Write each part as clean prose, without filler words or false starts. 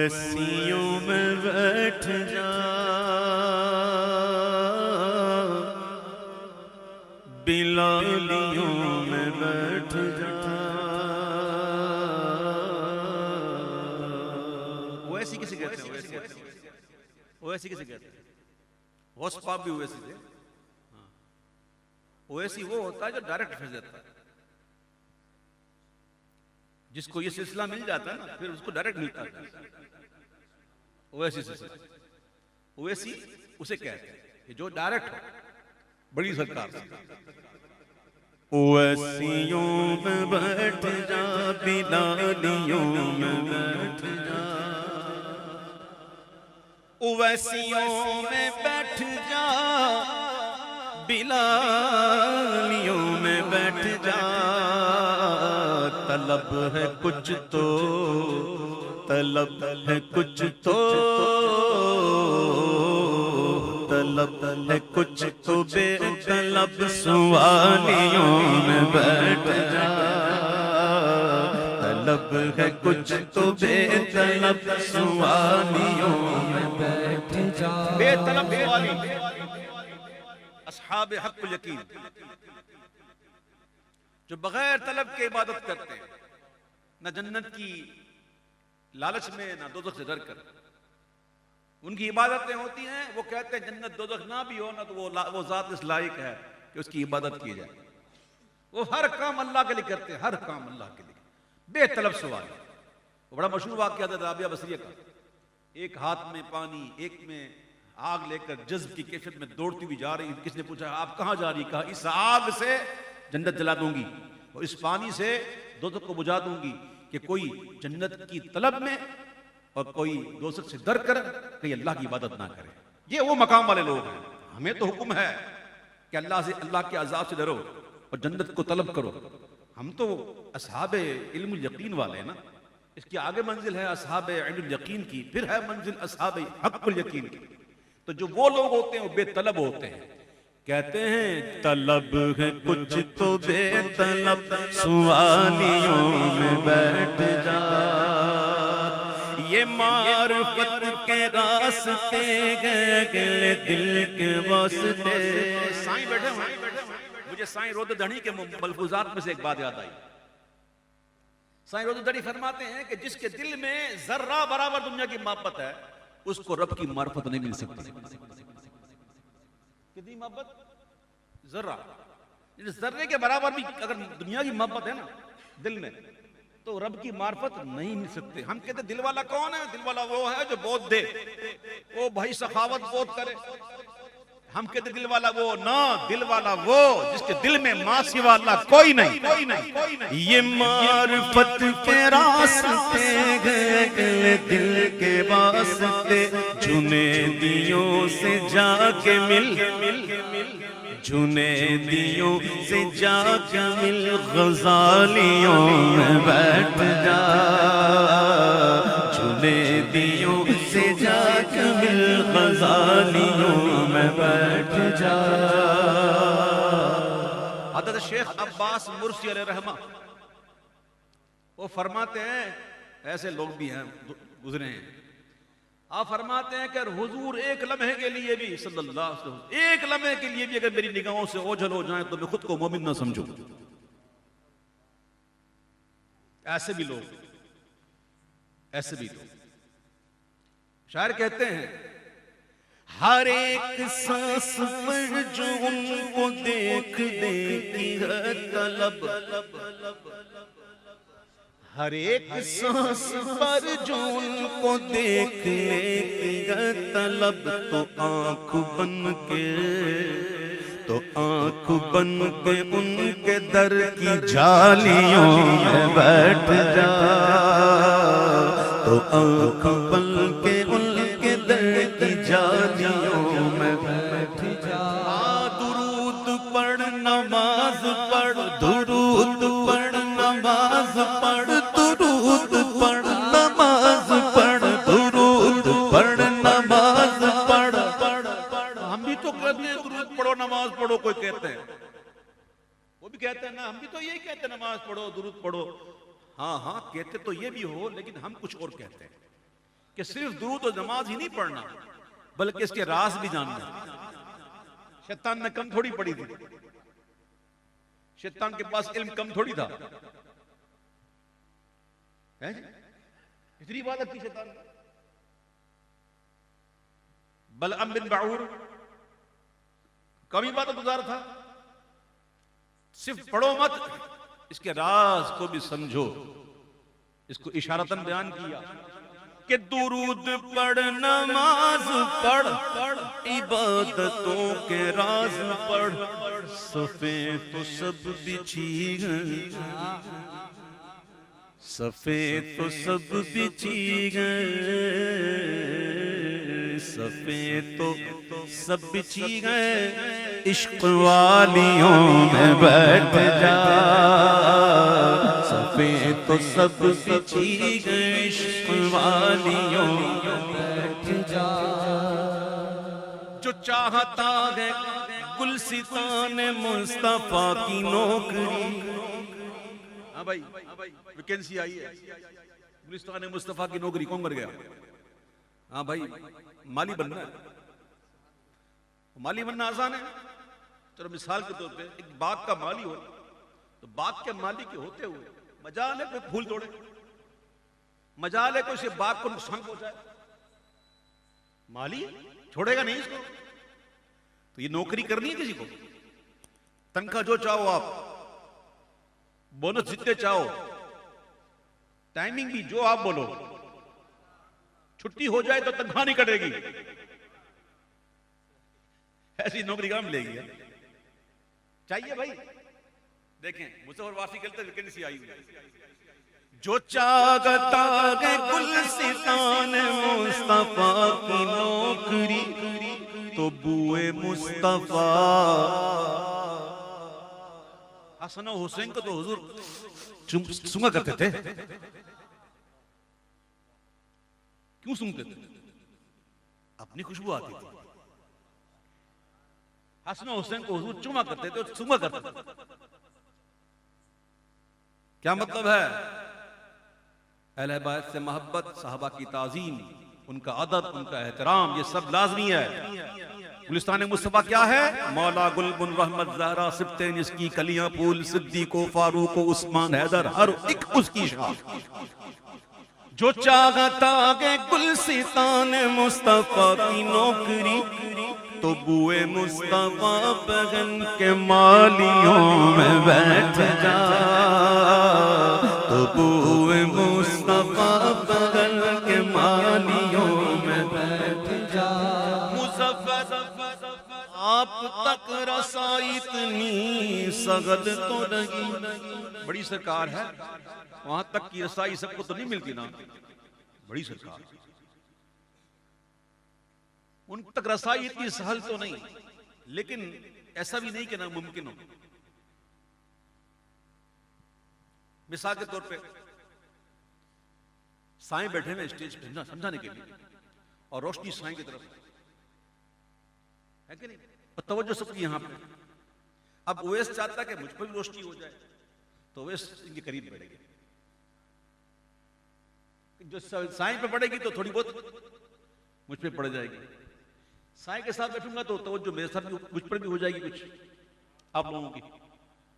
ओवैसियों में बैठ जा बिलालियों में बैठ जा। ओवैसी किसे कहते हैं? ओवैसी किसे कहते हैं? गौस पाक भी ओवैसी थे। ओवैसी वो होता है जो डायरेक्ट फंस जाता है, जिसको ये सिलसिला मिल जाता है ना फिर उसको डायरेक्ट मिलता है। ओवैसी सिलसिला, ओवैसी उसे कहते हैं कि जो डायरेक्ट हो बड़ी सरकार से। ओवैसियों में बैठ जा बिलालियों में बैठ जा। ओवैसियों में बैठ जा बिलालियों में बैठ जा। तलब है कुछ तो, तलब है कुछ तो, तलब है कुछ तो बेतलब सवालियों में बैठ जा। तलब है कुछ तो बेतलब सवालियों में बैठ जा। बेतलब सवाली अस्हाब हक़्क़ुल यकीन, जो बगैर तलब के इबादत करते हैं, न जन्नत की लालच में न दोज़ख से डर कर। उनकी इबादतें होती हैं, वो कहते हैं जन्नत दोज़ख ना भी हो ना तो वो ज़ात इस लायक है कि उसकी इबादत की जाए। वो हर काम अल्लाह के लिए करते हैं, हर काम अल्लाह के लिए। बेतलब सवाल। वो बड़ा मशहूर वाक़या था राबिया बसरिया का। एक हाथ में पानी, एक में आग लेकर जज्ब की कैफियत में दौड़ती हुई जा रही। किसने पूछा आप कहाँ जा रही? कहा इस आग से जन्नत जला दूंगी और इस पानी से दोज़ख को बुझा दूंगी कि कोई जन्नत की तलब में और कोई दोज़ख से डर कर कहीं अल्लाह की इबादत ना करे। ये वो मकाम वाले लोग हैं। हमें तो हुक्म है कि अल्लाह से, अल्लाह के अज़ाब से डरो और जन्नत को तलब करो। हम तो अस्हाबे इल्मुल यकीन वाले हैं ना। इसकी आगे मंजिल है अस्हाबे इल्मुल यकीन की, फिर है मंजिल अस्हाबे हक़्क़ुल यकीन की। तो जो वो लोग होते हैं वो बेतलब होते हैं। कहते हैं तलब है कुछ तो बेतलब सवालियों में बैठ जा। ये मारिफत के रास्ते गए दिल के वास्ते। साईं बैठे हैं, मुझे साईं रोदधनी के मलफूजात में से एक बात याद आई। साईं रोदधनी फरमाते हैं कि जिसके दिल में जर्रा बराबर दुनिया की मोहब्बत है उसको रब की मार्फत नहीं मिल सकती। कितनी मोहब्बत? जर्रा, जर्रे के बराबर भी अगर दुनिया की मोहब्बत है ना दिल में तो रब की मार्फत नहीं मिल सकते। हम कहते दिल वाला कौन है? दिल वाला वो है जो बहुत दे, वो भाई सखावत बहुत करे। हम कहते दिल वाला वो ना, दिल वाला वो जिसके दिल में माँ सिवा अल्लाह कोई नहीं, कोई नहीं, कोई नहीं। ये मारिफत के रास्ते गए दिल के वास्ते, जुनैदियों से जाके मिल, जुनैदियों से जाके मिल, गज़ालियों में बैठ जा। जुनैदियों से जाके मिल, गज़ालियों में बैठ जा। हज़रत शेख अब्बास मुर्सी अलैहिर्रहमा वो फरमाते हैं, ऐसे लोग भी हैं गुजरे हैं, आप फरमाते हैं कि हुजूर एक लम्हे के लिए भी सल्लल्लाहु अलैहि वसल्लम, एक लम्हे के लिए भी अगर मेरी निगाहों से ओझल हो जाए तो मैं खुद को मोमिन ना समझूं। ऐसे भी लोग, ऐसे भी लोग। शायर कहते हैं हर एक सांस पर जो उनको देख देखी है तलब, हर एक सांस पर जो उनको देखने की है तलब, तो आंख बन के, तो आंख बन के उनके दर की जालियों में बैठ जा। तो आंख बन के उनके दर की जालियों में बैठ जा। दुरूद पढ़ नमाज पढ़, दुरूद पढ़ नमाज पढ़, दुरूद पढ़ नमाज पढ़, दुरूद पढ़ नमाज पढ़। हम भी तो कहते हैं दुरूद पढ़ो नमाज पढ़ो, कोई कहते हैं, वो भी कहते हैं ना, हम भी तो यही कहते हैं नमाज पढ़ो दुरूद पढ़ो। हाँ हाँ कहते तो ये भी हो, लेकिन हम कुछ और कहते हैं कि सिर्फ दुरूद और नमाज ही नहीं पढ़ना बल्कि इसके राज भी जानना। शैतान ने कम थोड़ी पढ़ी थी, शैतान के पास इल्म कम थोड़ी था, है जी? इतनी इबादत की शैतान ने। बलअम बिन बाऊर कम इबादत गुजार था। सिर्फ पढ़ो मत, इसके राज को भी समझो। इसको इशारतन बयान किया कि दुरूद पढ़, नमाज पढ़, इबादतों के राज पढ़, सफे तो सब बिछी गए, सफे तो सब बिछी गए, सफे तो सब बिछी गए, इश्क वालियों में बैठ जा, सफे तो सब बिछी गए, इश्क वालियों में बैठ जा। जो चाहता है गुलसितान मुस्तफा की नौकरी, हाँ भाई वैकेंसी आई है, गुलिस्तान मुस्तफा की नौकरी कौन कर गया? हाँ भाई माली बनना है। माली बनना आसान है। चलो मिसाल के तौर पे एक बाग का माली हो तो बाग के माली के होते हुए मजाल है कोई फूल तोड़े, मजाल है कोई से बाग को नुकसान पहुंचाए, माली छोड़ेगा नहीं इसको। तो ये नौकरी करनी है किसी को, तनख्वाह जो चाहो आप, बोनस जितने चाहो, टाइमिंग भी जो आप बोलो, छुट्टी हो जाए तो तनख्वाह नहीं कटेगी, ऐसी नौकरी कहां मिलेगी? चाहिए भाई। देखें मुसफ़र वासी कहते वैकेंसी आई हुई, जो चाहता है गुलसितान मुस्तफा की नौकरी, तो बुए मुस्तफा। हसन और हुसैन को तो हुजूर सूंघा करते थे। क्यों सूंघते थे? अपनी खुशबू आती थी। हसन और हुसैन को हुजूर चुमा करते थे, सूंघा करते थे। क्या मतलब है? अहले बैत से मोहब्बत, सहाबा की ताजीम, उनका अदब, उनका एहतराम, ये सब लाजमी है। गुलिस्तान मुस्तफा क्या है? मौला गुलबुन रहमत ज़हरा सिब्ते जिसकी कलियां फूल, सिद्दीको फारूको उस्मान हैदर, हर एक उसकी शान। जो चाहता है गुलसितान मुस्तफा की नौकरी, तो बुए मुस्तफा बगन के मालियों में बैठ जा, तो बुए मुस्तफा बगन के मालियों में बैठ जा। मुज़फ़्फ़र आप तक रसाई इतनी सगद तो लगी, बड़ी सरकार है, वहां तक की रसाई सबको तो नहीं मिलती ना, बड़ी सरकार, उन तक रसाई इतनी सहल तो नहीं, लेकिन ऐसा भी नहीं कि नामुमकिन हो। मिसाल के तौर पे साईं बैठे हुए स्टेज पे समझाने के लिए, और रोशनी साईं की तरफ है कि नहीं, और तवज्जो सबकी यहां पे। अब ओएस चाहता कि मुझ पर भी रोशनी हो जाए, तो ओएस इनके करीब बढ़ेगी। जो साईं पे पड़ेगी तो थोड़ी बहुत मुझ पे पड़ जाएगी। साईं के साथ बैठूंगा तो तवज्जो मेरे साथ भी, मुझ पर भी हो जाएगी कुछ आप लोगों की,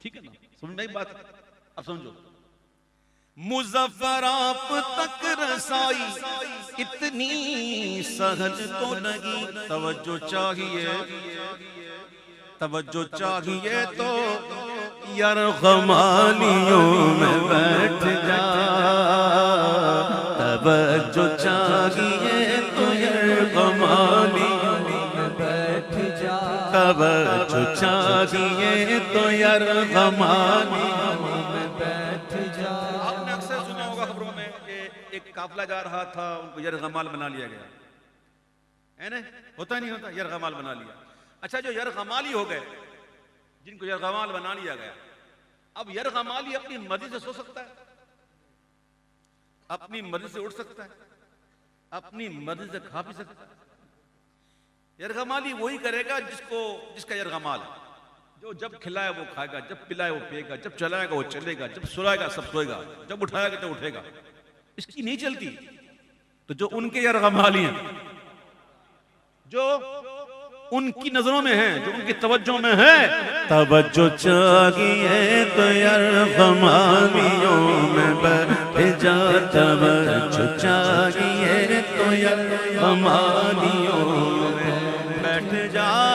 ठीक है ना? समझ नहीं बात? अब समझो। मुज़फ़्फ़र आप तक रसाई इतनी सहज तो लगी, तवज्जो चाहिए, तवज्जो चाहिए तो यरग़मालियों में बैठ जा, तवज्जो चाहिए तो यरग़मालियों में बैठ जा, तवज्जो चाहिए तो यरग़मालियों में बैठ जा। आपने अक्सर सुना होगा खबरों में कि एक काफिला जा रहा था, उनको यरग़माल बना लिया गया, है ना? होता नहीं होता, यरग़माल बना लिया। अच्छा, जो यरग़माली हो गए, जिनको यरग़माल बना लिया गया, अब यरग़माली अपनी मर्जी से सो सकता है, अपनी मर्जी से उठ सकता है, अपनी मर्जी से खा पी सकता है। यरग़माली वही करेगा जिसका यरग़माल है, जो जब खिलाए वो खाएगा, जब पिलाए वो पिएगा, जब चलाएगा वो चलेगा, जब सुलाएगा सब सोएगा, जब उठाएगा तो उठेगा। इसकी नहीं चलती, तो जो उनके यरगमाली हैं, जो उनकी नजरों में है, जो उनकी तवज्जो में है, तवज्जो चाहिए तो यरगमालियों में बैठ जा, तवज्जो चाहिए तो यरगमालियों में बैठ जा।